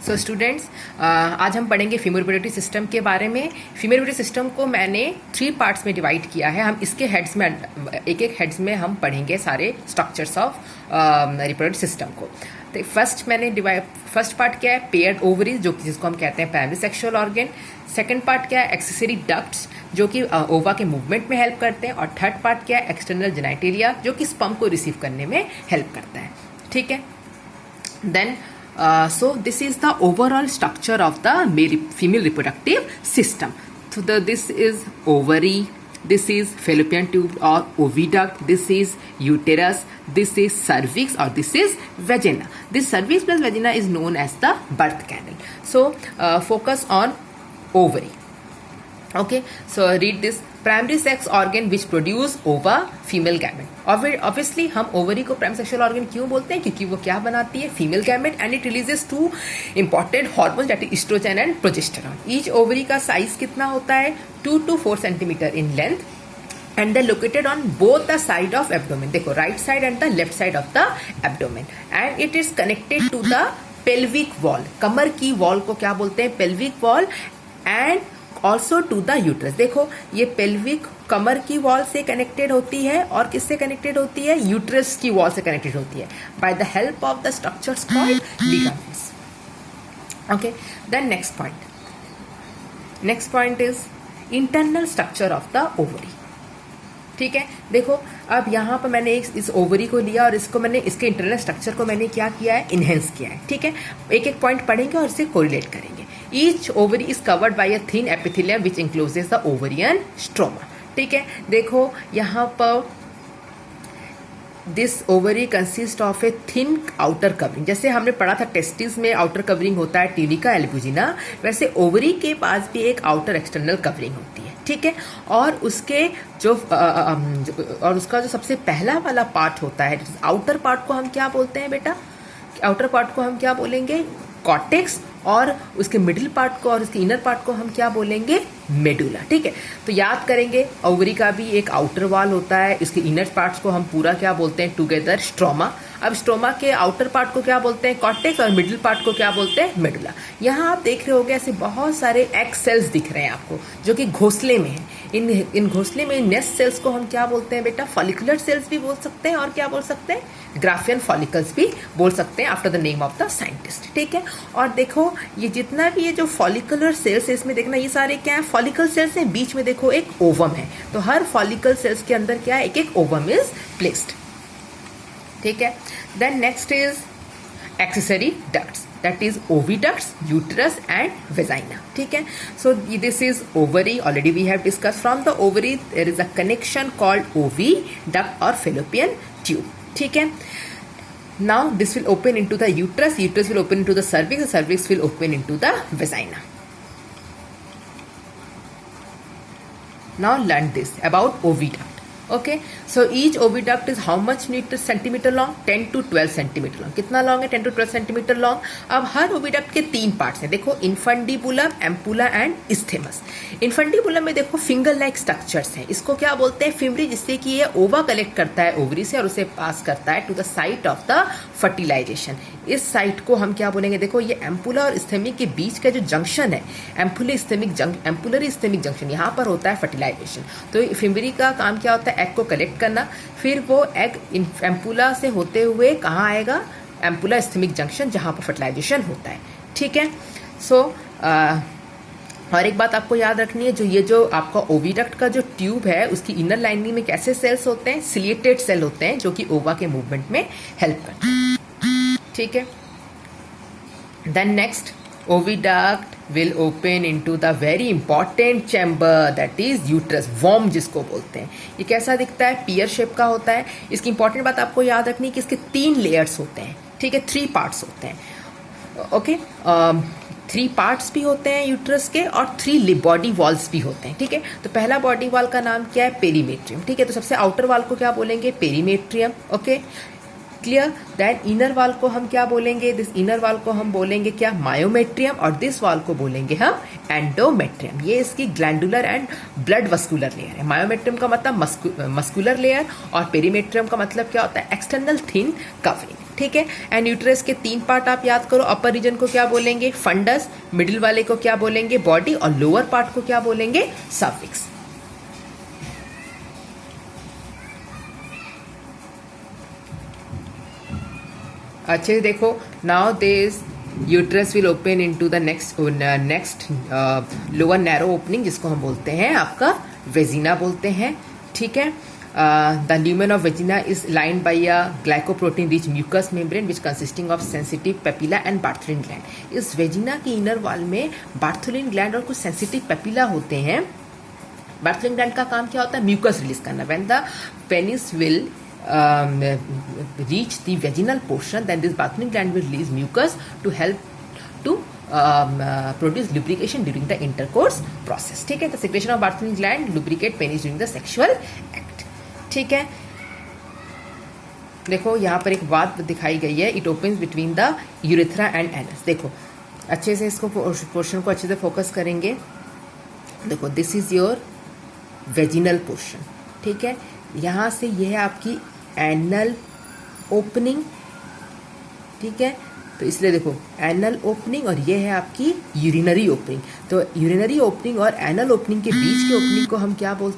So students, आज हम पढ़ेंगे फीमेल रिप्रोडक्टिव सिस्टम के बारे में। फीमेल रिप्रोडक्टिव सिस्टम को मैंने 3 पार्ट्स में डिवाइड किया है। हम इसके हेड्स में एक हेड्स में हम पढ़ेंगे सारे स्ट्रक्चर्स ऑफ रिप्रोडक्टिव सिस्टम को। तो फर्स्ट पार्ट क्या है, पेयर्ड ओवरीज, जो जिसको हम कहते हैं primary sexual organ. Second part क्या है, एक्सेसरी डक्ट्स, जो कि ओवा के मूवमेंट में हेल्प करते हैं। और थर्ड पार्ट क्या है, एक्सटर्नल जेनिटेलिया, जो कि स्पर्म को रिसीव करने में हेल्प करता है। ठीक है, then so this is the overall structure of the female reproductive system. So this is ovary, this is fallopian tube or oviduct, this is uterus, this is cervix or this is vagina. This cervix plus vagina is known as the birth canal. So focus on ovary. Okay, so read this. Primary sex organ which produce ova female gamete. Obviously हम ovary को primary sexual organ क्यों बोलते हैं, क्योंकि वो क्या बनाती है, female gamete, and it releases 2 important hormone that is oestrogen and progesterone. Each ovary का साइज कितना होता है, 2 to 4 centimetre in length and they located on both the side of abdomen. देखो, right side and the left side of the abdomen, and it is connected to the pelvic wall. कमर की wall को क्या बोलते हैं, pelvic wall, and also to the uterus. देखो, ये pelvic कमर की वॉल से कनेक्टेड होती है और किससे कनेक्टेड होती है, यूट्रस की वॉल से कनेक्टेड होती है by the help of the structures called ligaments. Okay, then next point is internal structure of the ovary. ठीक है, देखो अब यहाँ पर मैंने इस ओवरी को लिया और इसको मैंने इसके इंटरनल स्ट्रक्चर को मैंने क्या किया है, इनहेंस किया है। ठीक है, एक एक पॉइंट पढ़ेंगे और इसे कोरिलेट करेंगे। Each ovary is covered by a thin epithelium which encloses the ovarian stroma. ठीक है, देखो यहाँ पर this ovary consist of a thin outer covering. जैसे हमने पढ़ा था टेस्टिस में आउटर कवरिंग होता है टिलिका एल्बुजिना, वैसे ओवरी के पास भी एक आउटर एक्सटर्नल कवरिंग होती है। ठीक है, और उसके और उसका जो सबसे पहला वाला पार्ट होता है, आउटर पार्ट को हम क्या बोलते हैं बेटा, आउटर पार्ट को हम क्या बोलेंगे, कॉर्टेक्स, और उसके मिडिल पार्ट को और उसके इनर पार्ट को हम क्या बोलेंगे, मेडुला। ठीक है, तो याद करेंगे ओवरी का भी एक आउटर वॉल होता है, इसके इनर पार्ट्स को हम पूरा क्या बोलते हैं, टुगेदर स्ट्रोमा। अब स्ट्रोमा के आउटर पार्ट को क्या बोलते हैं, कॉर्टेक्स, और मिडिल पार्ट को क्या बोलते हैं, मेडुला। यहाँ आप देख रहे होगे ऐसे बहुत सारे एग सेल्स दिख रहे हैं आपको, जो कि घोंसले में है। इन घोंसले में नेस्ट सेल्स को हम क्या बोलते हैं बेटा, फॉलिकुलर सेल्स भी बोल सकते हैं, और क्या बोल सकते हैं, ग्राफियन फॉलिकल्स भी बोल सकते हैं, after the name of the scientist. ठीक है, और देखो ये जितना भी ये जो फॉलिकुलर सेल्स है, इसमें देखना ये सारे क्या है, फॉलिकल सेल्स हैं, बीच में देखो एक ओवम है, तो हर फॉलिकल सेल्स के अंदर क्या है, एक एक ओवम इज प्लेस्ड। ठीक है, then next is accessory ducts, that is oviducts, uterus and vagina. ठीक है, so this is ovary. Already we have discussed, from the ovary there is a connection called oviduct or fallopian tube. ठीक है, now this will open into the uterus, uterus will open into the cervix will open into the vagina. Now learn this about oviduct. Okay, so each oviduct is how much centimeter long, 10 to 12 centimetre long. कितना long है, 10 to 12 centimetre long. अब हर oviduct के 3 parts हैं, देखो, infundibulum, ampulla and इस्थेमस। Infundibulum में देखो finger like structures हैं, इसको क्या बोलते हैं, फिमरी, जिससे कि ये ओवा कलेक्ट करता है ओवरी से और उसे पास करता है to the site of the fertilization. इस साइट को हम क्या बोलेंगे, देखो ये एम्पुला और इस्थेमिक के बीच का जो जंक्शन है, एम्पुलरी इस्थेमिक जंक्शन, यहाँ पर होता है फर्टिलाइजेशन। तो फिमरी का काम क्या होता है, एग को कलेक्ट करना, फिर वो एग एम्पुला से होते हुए कहाँ आएगा, एम्पुला इस्थेमिक जंक्शन, जहाँ पर फर्टिलाइजेशन होता है। ठीक है, सो और एक बात आपको याद रखनी है, ये जो आपका ओविडक्ट का जो ट्यूब है, उसकी इनर लाइनिंग में कैसे सेल्स होते हैं, सिलिएटेड सेल होते हैं, जो कि ओवा के मूवमेंट में हेल्प करते हैं। ठीक है, then next, oviduct will open into the very important chamber that is uterus, वॉर्म जिसको बोलते हैं। ये कैसा दिखता है, पियर शेप का होता है। इसकी इंपॉर्टेंट बात आपको याद रखनी है कि इसके 3 लेयर्स होते हैं। ठीक है, 3 पार्ट्स होते हैं। ओके, 3 पार्ट्स भी होते हैं यूट्रस के और 3 बॉडी वॉल्स भी होते हैं। ठीक है, तो पहला बॉडी वॉल का नाम क्या है, पेरीमेट्रियम। ठीक है, तो सबसे आउटर वॉल को क्या बोलेंगे, perimetrium. Okay, clear. Then inner wall को हम क्या बोलेंगे, दिस इनर वाल को हम बोलेंगे क्या, मायोमेट्रियम, और दिस वाल को बोलेंगे हम एंडोमेट्रियम। ये इसकी glandular and blood vascular layer है। मायोमेट्रियम का मतलब मस्कुलर लेयर और पेरीमेट्रियम का मतलब क्या होता है, एक्सटर्नल थिन कवरिंग। ठीक है। एंड यूट्रस के 3 पार्ट आप याद करो, अपर रीजन को क्या बोलेंगे, फंडस, मिडिल वाले को क्या बोलेंगे, बॉडी, और लोअर पार्ट को क्या बोलेंगे, सर्विक्स। अच्छे से देखो, now this uterus will open into the next lower narrow opening, जिसको हम बोलते हैं आपका वेजिना बोलते हैं, ठीक है। The lumen of vagina is lined by a glycoprotein rich mucus membrane which consisting of sensitive papilla and Bartholin gland. इस वेजिना की इनर वॉल में बार्थुलिन ग्लैंड और कुछ सेंसिटिव पेपिला होते हैं। बार्थुलिन ग्लैंड का काम क्या होता है, म्यूकस रिलीज करना। When the penis will reach the vaginal portion, then this Bartholin gland will release mucus to help to produce lubrication during the intercourse process, ठीक है। The secretion of Bartholin gland lubricate penis during the sexual act, ठीक है। देखो यहाँ पर एक बात दिखाई गई है, it opens between the urethra and anus. देखो अच्छे से इसको पोर्शन को अच्छे से फोकस करेंगे। देखो this is your vaginal portion, ठीक है। यहाँ से यह है आपकी एनल ओपनिंग, ठीक है। तो इसलिए देखो एनल ओपनिंग और ये है आपकी यूरिनरी ओपनिंग। तो यूरिनरी ओपनिंग और एनल ओपनिंग के बीच के ओपनिंग को हम क्या बोलते